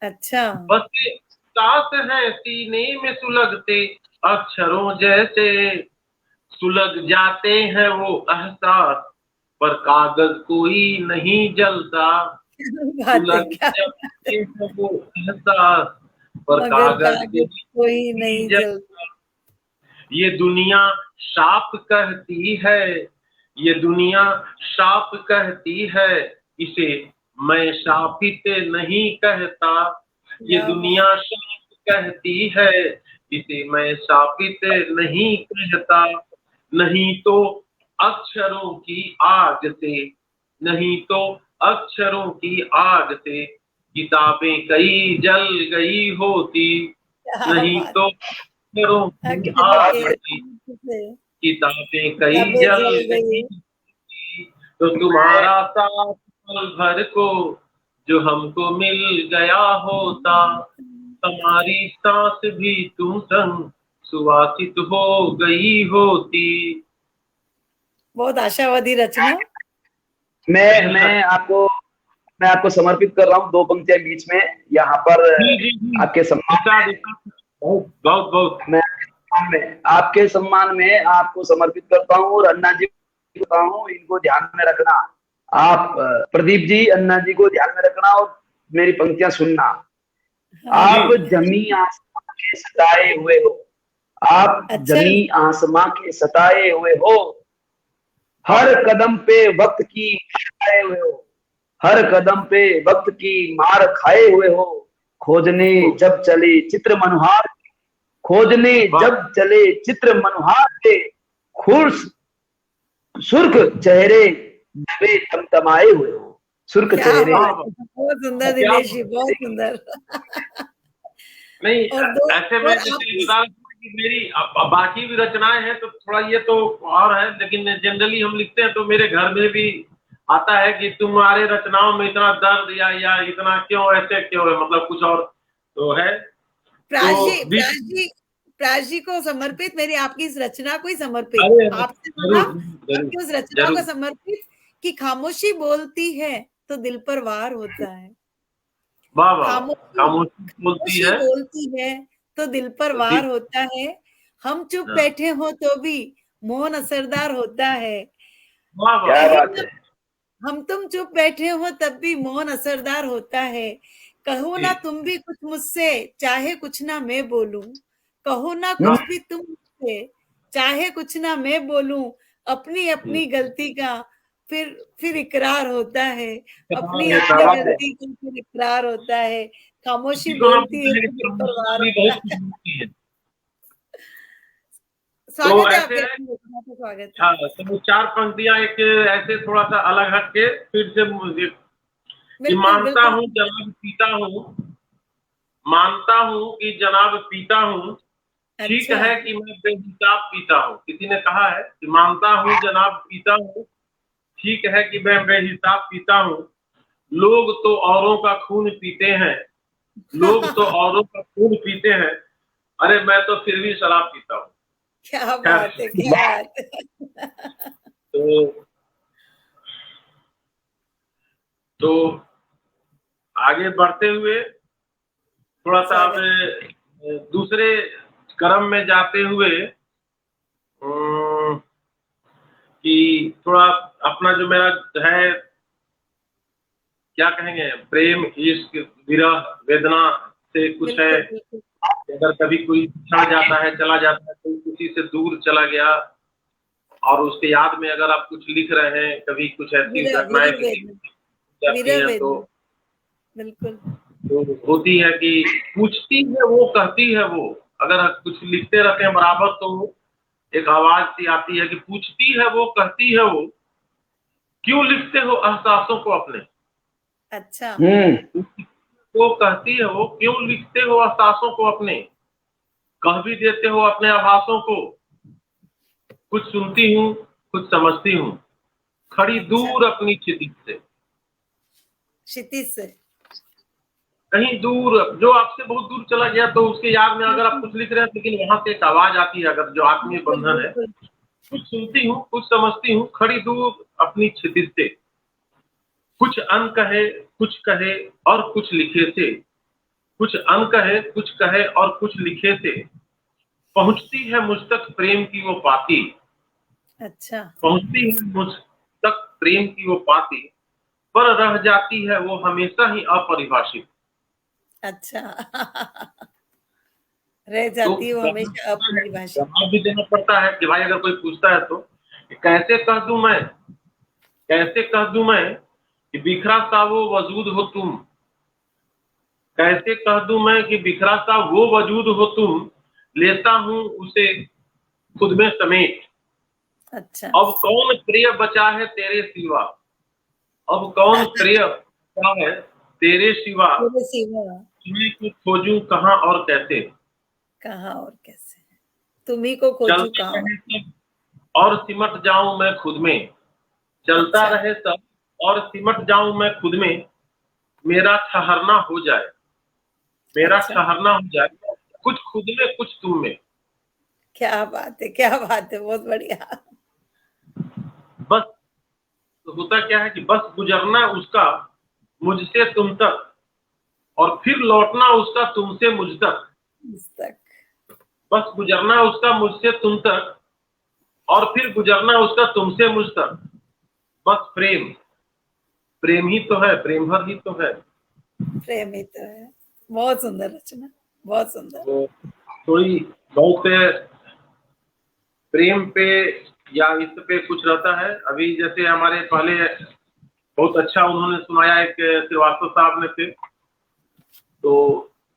Speaker 3: अच्छा,
Speaker 2: बसे एहसास हैं सीने में सुलगते अक्षरों जैसे, सुलग जाते हैं वो एहसास पर कागज कोई नहीं जलता,
Speaker 3: बात है,
Speaker 2: सुलग
Speaker 3: क्या
Speaker 2: जाते हैं वो एहसास पर
Speaker 3: मगर
Speaker 2: कागज
Speaker 3: कोई नहीं जलता।
Speaker 2: ये दुनिया शाप कहती है, ये दुनिया शाप कहती है, इसे मैं शापित नहीं कहता, ये दुनिया शाप कहती है, इसे मैं शापित नहीं कहता, नहीं तो अक्षरों की आग से, नहीं तो अक्षरों की आग से किताबें कई जल गई होती, नहीं तो अक्षरों की आग से किताबें कई जल गई, तो तुम्हारा साथ पल भर को जो हमको मिल गया होता, हमारी सांस भी तुम संग सुवासित हो गई होती।
Speaker 3: बहुत आशावादी रचना।
Speaker 4: मैं आपको समर्पित कर रहा हूँ 2 पंक्तियां बीच में यहाँ पर आपके सम्मान
Speaker 2: बहुत
Speaker 4: मैं आपके सम्मान में आपको समर्पित करता हूँ और अन्ना जी को कहता हूँ इनको ध्यान में रखना, आप प्रदीप जी अन्ना जी को ध्यान में रखना और मेरी पंक्तियां सुनना। आप जमी आसमां के सताए हुए हो, आप जमी आसमां के सताए हुए हो, हर कदम पे वक्त की खाए हुए हो, हर कदम पे वक्त की मार खाए हुए हो, खोजने जब चले चित्र मनोहार, खोजने जब चले चित्र मनोहार के खुर्स सुर्ख चेहरे दबे तमतमाए हुए हो, सुर्ख चेहरे।
Speaker 3: बहुत सुंदर दिनेश जी, बहुत सुंदर।
Speaker 2: नहीं ऐसे में कि मेरी बाकी भी रचनाएं हैं तो थोड़ा ये तो और है, लेकिन जनरली हम लिखते हैं तो मेरे घर में भी आता है कि तुम्हारे रचनाओं में इतना दर्द या इतना क्यों, ऐसे क्यों है, मतलब कुछ और तो है।
Speaker 3: प्राज जी को समर्पित, मेरी आपकी इस रचना को ही समर्पित। आपसे आपकी उस रचना को समर्पित कि खामोशी बोलती है तो दिल पर वार होता है।
Speaker 2: वाह वाह, खामोशी बोलती है
Speaker 3: बोलती है तो दिल पर वार होता है। हम चुप बैठे हो तो भी मौन असरदार होता है।
Speaker 2: वाह वाह,
Speaker 1: क्या बात है।
Speaker 3: हम तुम चुप बैठे हो तब भी मौन असरदार होता है। कहो ना तुम भी कुछ मुझसे, चाहे कुछ ना मैं बोलूं। कहो ना कुछ भी तुम मुझसे, चाहे कुछ ना मैं बोलूं। अपनी अपनी गलती का फिर इकरार होता है। अपनी अपनी गलती का फिर इकरार होता है। खामोशी बोलती है तो दिल पर वार होता है। स्वागत है आपके, स्वागत है।
Speaker 2: हाँ, तो 4 पंक्तियां एक ऐसे थोड़ा सा अलग हट के फिर से मुझे कि मानता हूँ जनाब पीता हूँ, मानता हूँ कि जनाब पीता हूँ। ठीक है कि मैं बेहिसाब पीता हूँ। किसी ने कहा है कि मानता हूँ जनाब पीता हूँ, ठीक है कि मैं बेहिसाब पीता हूँ। लोग तो औरों का खून पीते हैं, लोग तो औरों का खून पीते हैं, अरे मैं तो फिर भी शराब पीता हूँ।
Speaker 3: क्या बात है, क्या बात है।
Speaker 2: तो आगे बढ़ते हुए थोड़ा सा अब दूसरे क्रम में जाते हुए कि थोड़ा अपना जो मेरा है क्या कहेंगे, प्रेम इश्क विरह वेदना से कुछ है। अगर कभी कोई छड़ जाता है, चला जाता है, कोई किसी से दूर चला गया और उसके याद में अगर आप कुछ लिख रहे हैं, कभी कुछ ऐसी घटनाएं जाती हैं तो
Speaker 3: बिल्कुल
Speaker 2: तो होती है कि पूछती है वो, कहती है वो। अगर कुछ लिखते रहते हैं बराबर तो एक आवाज सी आती है कि पूछती है वो, कहती है वो, क्यों लिखते हो एहसासों को अपने।
Speaker 3: अच्छा।
Speaker 2: वो कहती है वो, क्यों लिखते हो एहसासों को अपने, कह भी देते हो अपने आभासों को। कुछ सुनती हूँ, कुछ समझती हूँ, खड़ी दूर अपनी क्षितिज से।
Speaker 3: क्षितिज से
Speaker 2: कहीं दूर, जो आपसे बहुत दूर चला गया तो उसके याद में अगर आप कुछ लिख रहे हैं, लेकिन वहां से एक आवाज आती है, अगर जो आत्मीय बंधन है। कुछ सुनती हूँ, कुछ समझती हूँ, खड़ी दूर अपनी क्षितिज से। कुछ अन कहे, कुछ कहे और कुछ लिखे से। कुछ अन कहे, कुछ कहे और कुछ लिखे से। पहुंचती है मुझ तक प्रेम की वो पाती।
Speaker 3: अच्छा। पहुंचती
Speaker 2: है मुझ तक प्रेम की वो पाती, पर रह जाती है वो हमेशा ही अपरिभाषित।
Speaker 3: अच्छा। रह जाती है वो हमेशा अपरिभाषित।
Speaker 2: जवाब भी देना पड़ता है कि भाई अगर कोई पूछता है तो कैसे कह दूं मैं, कैसे कह दूं मैं कि बिखरा सा वो वजूद हो तुम। कैसे कह दूं मैं कि बिखरा सा वो वजूद हो तुम, लेता हूं उसे खुद में समेट।
Speaker 3: अच्छा।
Speaker 2: अब कौन प्रिय बचा है तेरे सिवा, अब कौन प्रिय बचा है तेरे सिवा, तुम्हीं को खोजूं कहां और कैसे।
Speaker 3: कहां और कैसे, तुम्हीं को खोजूं कहां
Speaker 2: और सिमट जाऊं मैं खुद में। चलता रहे सब और सिमट जाऊं मैं खुद में, मेरा ठहरना हो जाए, मेरा ठहरना हो जाए, कुछ खुद में कुछ तुम में।
Speaker 3: क्या बात है, क्या बात है, बहुत बढ़िया।
Speaker 2: बस तो होता क्या है कि बस गुजरना उसका मुझसे तुम तक, और फिर लौटना उसका तुमसे मुझ तक। बस गुजरना उसका मुझसे तुम तक, और फिर गुजरना उसका तुमसे मुझ तक। बस प्रेम, प्रेम ही तो है, प्रेम भर ही तो है।
Speaker 3: प्रेम ही तो है। बहुत सुंदर रचना, बहुत सुंदर।
Speaker 2: थोड़ी बहुत प्रेम पे या इस पे कुछ रहता है। अभी जैसे हमारे पहले बहुत अच्छा उन्होंने सुनाया, एक श्रीवास्तव साहब ने थे। तो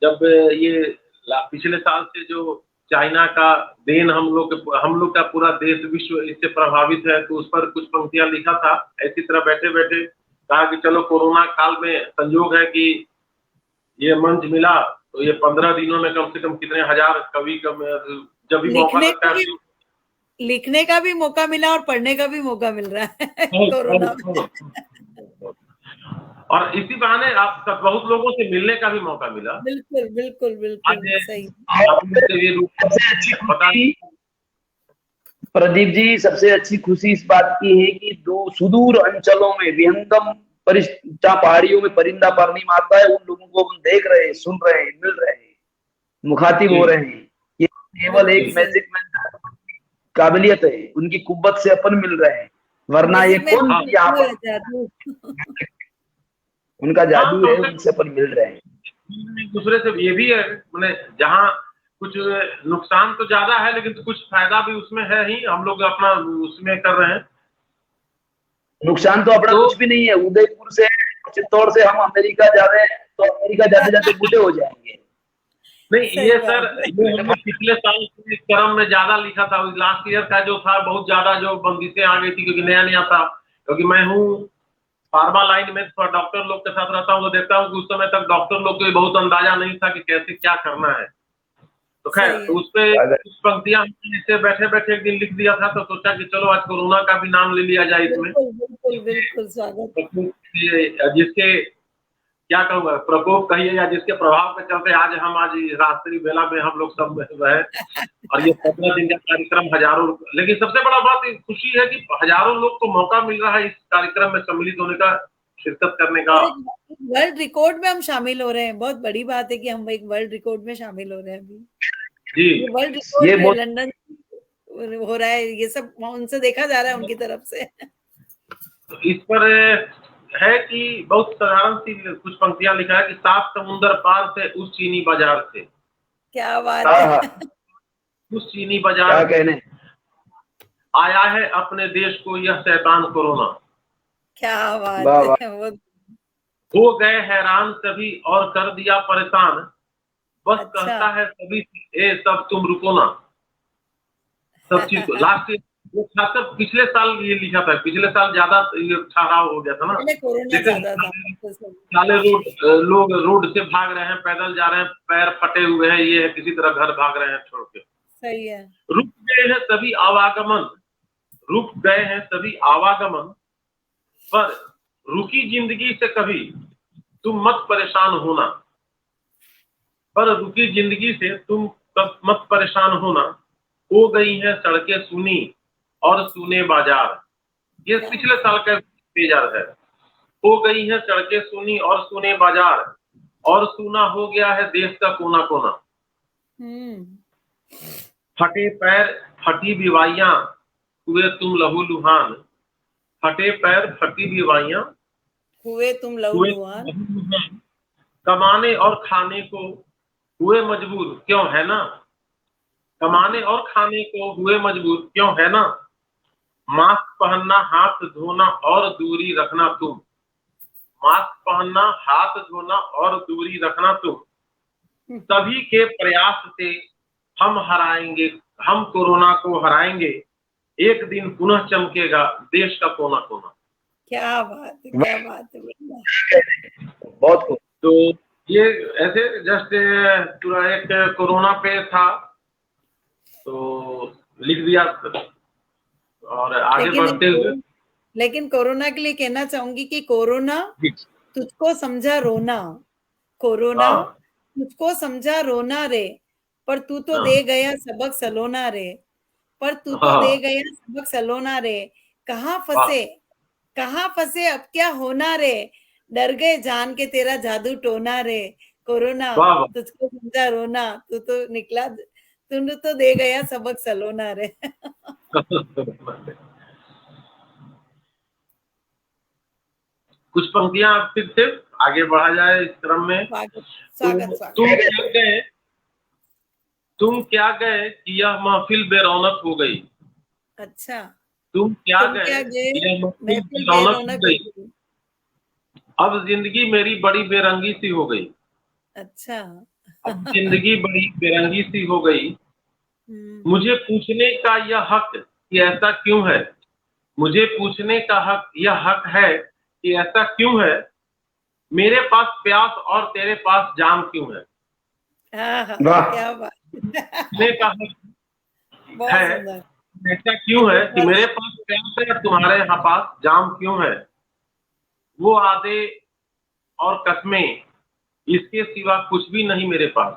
Speaker 2: जब ये पिछले साल से जो चाइना का देन हम लोग का पूरा देश विश्व इससे प्रभावित है, तो उस पर कुछ पंक्तियां लिखा था। ऐसी तरह बैठे बैठे कहा कि चलो कोरोना काल में संयोग है कि ये मंच मिला, तो ये 15 दिनों में कम से कम कितने हजार कवि जब भी मौका लगता है,
Speaker 3: लिखने का भी मौका मिला और पढ़ने का भी मौका मिल रहा है कोरोना में।
Speaker 2: और इसी बहाने आप बहुत लोगों से मिलने का भी मौका मिला।
Speaker 3: बिल्कुल बिल्कुल बिल्कुल सही।
Speaker 1: प्रदीप जी, सबसे अच्छी खुशी इस बात की है कि सुदूर अंचलों में विहंगम पहाड़ियों में परिंदा पारनी मारता है, उन लोगों को हम देख रहे हैं, सुन रहे हैं, मिल रहे हैं, मुखातिब हो रहे हैं। ये केवल एक मैजिक मैन काबिलियत है, उनकी कुव्वत से अपन मिल रहे हैं, वरना ये कौन यहाँ पर उनका जादू है, उनसे अपन मिल रहे हैं।
Speaker 2: दूसरे से ये भी है, मैंने जहाँ कुछ नुकसान तो ज्यादा है लेकिन तो कुछ फायदा भी उसमें है ही, हम लोग अपना उसमें कर रहे हैं।
Speaker 1: नुकसान तो अपना कुछ भी नहीं है। उदयपुर से चित्तौड़ से हम अमेरिका जा रहे हैं, तो अमेरिका जाते जाते बूढ़े हो जाएंगे।
Speaker 2: नहीं ये सर, ये हमने पिछले साल क्रम में ज्यादा लिखा था। लास्ट ईयर का जो था बहुत ज्यादा जो बंदिशें आ गई थी, क्योंकि नया नया था। क्योंकि मैं हूँ फार्मा लाइन में, थोड़ा डॉक्टर लोग के साथ रहता हूँ, तो देखता हूँ कि उस समय तक डॉक्टर लोग को बहुत अंदाजा नहीं था कि कैसे क्या करना है। तो खैर, तो उस पर कुछ पंक्तियां इससे बैठे बैठे एक दिन लिख दिया था, तो सोचा कि चलो आज कोरोना का भी नाम ले लिया जाए इसमें।
Speaker 3: बिल्कुल बिल्कुल स्वागत।
Speaker 2: जिसके क्या कहूँगा, प्रकोप कहिए या जिसके प्रभाव के चलते आज राष्ट्रीय बेला में हम लोग सब है, और ये 15 दिन का कार्यक्रम हजारों, लेकिन सबसे बड़ा बात खुशी है कि हजारों लोग को मौका मिल रहा है इस कार्यक्रम में सम्मिलित होने का, शिरकत करने का।
Speaker 3: वर्ल्ड रिकॉर्ड में हम शामिल हो रहे हैं, बहुत बड़ी बात है कि हम एक वर्ल्ड रिकॉर्ड में शामिल हो रहे हैं अभी।
Speaker 2: जी,
Speaker 3: वर्ल्ड रिकॉर्ड लंदन हो रहा है, ये सब उनसे देखा जा रहा है, उनकी तरफ से।
Speaker 2: तो इस पर है कि बहुत साधारण सी कुछ पंक्तियां लिखा है कि 7 समुंदर पार से उस चीनी बाजार से।
Speaker 3: क्या बात है।
Speaker 2: उस चीनी बाजार कहने आया है अपने देश को यह शैतान कोरोना। क्या बात है। हो गए हैरान सभी और कर दिया परेशान, बस कहता है सभी ए सब तुम रुको ना। सब चीज को लास्ट वो खासकर पिछले साल ये लिखा था, पिछले साल ज्यादा ठहराव हो गया था ना, साले लोग रोड से भाग रहे हैं, पैदल जा रहे हैं, पैर फटे हुए हैं, ये है किसी तरह घर भाग रहे हैं छोड़ के।
Speaker 3: सही है।
Speaker 2: रुक गए हैं सभी आवागमन, रुक गए हैं सभी आवागमन, पर रुकी जिंदगी से कभी तुम मत परेशान होना, पर रुकी जिंदगी से तुम मत परेशान होना। हो गई है सड़कें सुनी और सुने बाजार, ये पिछले साल का पेजार है। हो गई है सड़कें सुनी और सुने बाजार, और सुना हो गया है देश का कोना कोना। फटे पैर फटी बीवाइयां हुए तुम लहू लुहान, फटे पैर फटी बीवाइयां
Speaker 3: हुए तुम लहू लुहान,
Speaker 2: कमाने और खाने को हुए मजबूर क्यों है ना, कमाने और खाने को हुए मजबूर क्यों है ना। मास्क पहनना हाथ धोना और दूरी रखना तुम, मास्क पहनना हाथ धोना और दूरी रखना तुम। सभी के प्रयास से हम हराएंगे, हम कोरोना को हराएंगे, एक दिन पुनः चमकेगा देश का कोना कोना।
Speaker 3: क्या बात है, क्या बात है,
Speaker 2: बहुत खूब। तो ये ऐसे जस्ट पूरा एक कोरोना पे था तो लिख दिया और आगे बढ़ते हुए।
Speaker 3: लेकिन कोरोना के लिए कहना चाहूंगी कि कोरोना तुझको समझा रोना, कोरोना तुझको समझा रोना रे, पर तू तो दे गया सबक सलोना रे, पर तू तो दे गया सबक सलोना रे। कहाँ फंसे अब क्या होना रे, डर गए जान के तेरा जादू टोना रे। कोरोना तुझको समझा रोना, तू तो निकला, तूने तो दे गया सबक सलोना रे।
Speaker 2: कुछ पंक्तियां फिर से आगे बढ़ा जाए इस क्रम में।
Speaker 3: स्वागत।
Speaker 2: तुम क्या गए कि यह महफिल बेरौनक हो गई।
Speaker 3: अच्छा।
Speaker 2: तुम क्या गए यह महफिल बेरौनक हो गई, अब जिंदगी मेरी बड़ी बेरंगी सी हो गई।
Speaker 3: अच्छा।
Speaker 2: अब जिंदगी बड़ी बेरंगी सी हो गई, मुझे पूछने का यह हक कि ऐसा क्यों है, मुझे पूछने का हक यह हक है कि ऐसा क्यों है। मेरे पास प्यास और तेरे पास जाम क्यों है।
Speaker 3: क्या बात
Speaker 2: पूछने का हक है ऐसा क्यों है कि मेरे पास प्यास है और तुम्हारे यहाँ पास जाम क्यों है। वो आदे और कस्में इसके सिवा कुछ भी नहीं मेरे पास,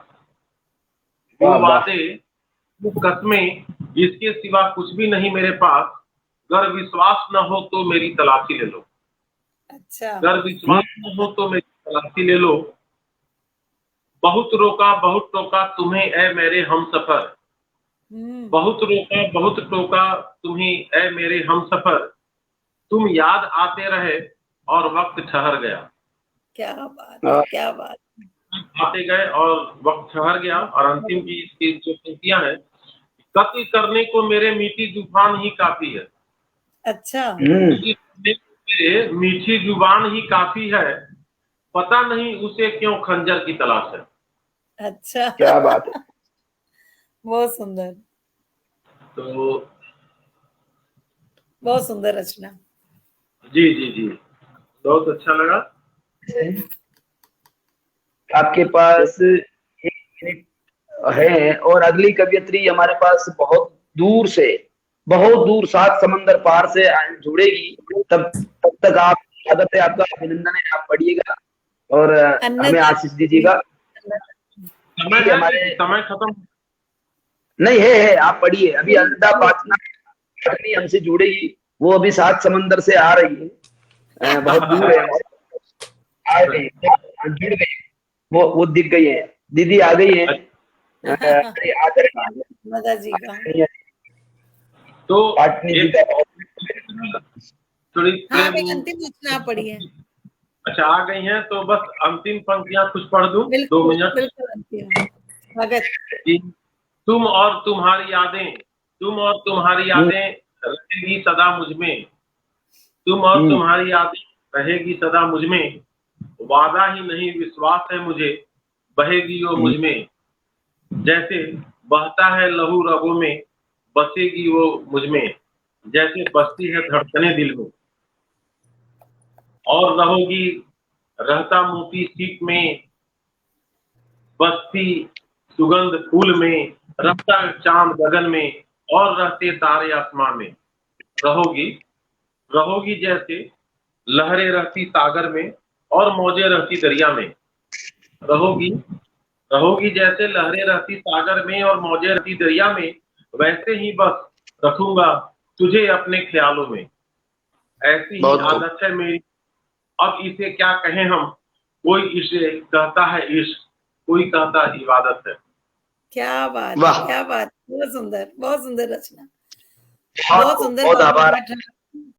Speaker 2: वो वादे वो कस्में इसके सिवा कुछ भी नहीं मेरे पास, अगर विश्वास न हो तो मेरी तलाशी ले लो।
Speaker 3: अच्छा।
Speaker 2: अगर विश्वास न हो तो मेरी तलाशी ले लो। बहुत रोका बहुत टोका तुम्हें ए मेरे हम सफर, बहुत रोका बहुत टोका तुम्हें ए मेरे हम सफर, तुम याद आते रहे और वक्त ठहर गया।
Speaker 3: क्या बात है, क्या बात।
Speaker 2: आते गए और वक्त ठहर गया। और अंतिम की इसकी जो पंक्तियां हैं, कत्ल करने को मेरे मीठी जुबान ही काफी है।
Speaker 3: अच्छा।
Speaker 2: कत्ल करने को मेरे मीठी जुबान ही काफी है, पता नहीं उसे क्यों खंजर की तलाश है।
Speaker 3: अच्छा,
Speaker 1: क्या बात है।
Speaker 3: बहुत सुंदर,
Speaker 2: तो
Speaker 3: बहुत सुंदर रचना।
Speaker 2: जी जी जी, बहुत अच्छा लगा।
Speaker 1: आपके पास 1 मिनट है और अगली कवियत्री हमारे पास बहुत दूर 7 समंदर पार से जुड़ेगी। तब तक आप, स्वागत है आपका, अभिनंदन है, आप पढ़िएगा और हमें आशीष दीजिएगा।
Speaker 2: समय खत्म
Speaker 1: नहीं है, आप पढ़िए। अभी अन्नदा पाटनी हमसे जुड़ेगी, वो अभी 7 समंदर से आ रही है, बहुत दूर है, आ गई, जुड़ गई, वो दिख गई है, दीदी आ गई है।
Speaker 3: अन्नदा जी का
Speaker 2: तो
Speaker 1: पाटनी जी का
Speaker 2: थोड़ी
Speaker 3: हाँ, अंतिम रचना पढ़िए।
Speaker 2: अच्छा, आ गई हैं तो बस अंतिम पंक्तियां कुछ पढ़ दूं। 2 मिनट।
Speaker 3: बिल्कुल अंतिम। स्वागत।
Speaker 2: तुम और तुम्हारी यादें रहेगी सदा मुझमें, तुम और तुम्हारी यादें रहेगी सदा मुझमें, वादा ही नहीं विश्वास है मुझे, बहेगी वो मुझमें, जैसे बहता है लहू रगों में, बसेगी वो मुझमें, जैसे बसती है धड़कने दिल में, और रहोगी रहता मोती सीप में, बसती सुगंध फूल में, रखता चांद गगन में, और रहते तारे आसमान में, रहोगी जैसे लहरें रहती सागर में और मौजें रहती दरिया में, रहोगी जैसे लहरें रहती सागर में और मौजें रहती दरिया में, वैसे ही बस रखूंगा तुझे अपने ख्यालों में, ऐसी ही आदत है मेरी, अब इसे क्या कहें हम, कोई इसे कहता है इश्क, कोई कहता है इबादत है।
Speaker 3: क्या बात, क्या बात, बहुत सुंदर रचना,
Speaker 1: बहुत सुंदर।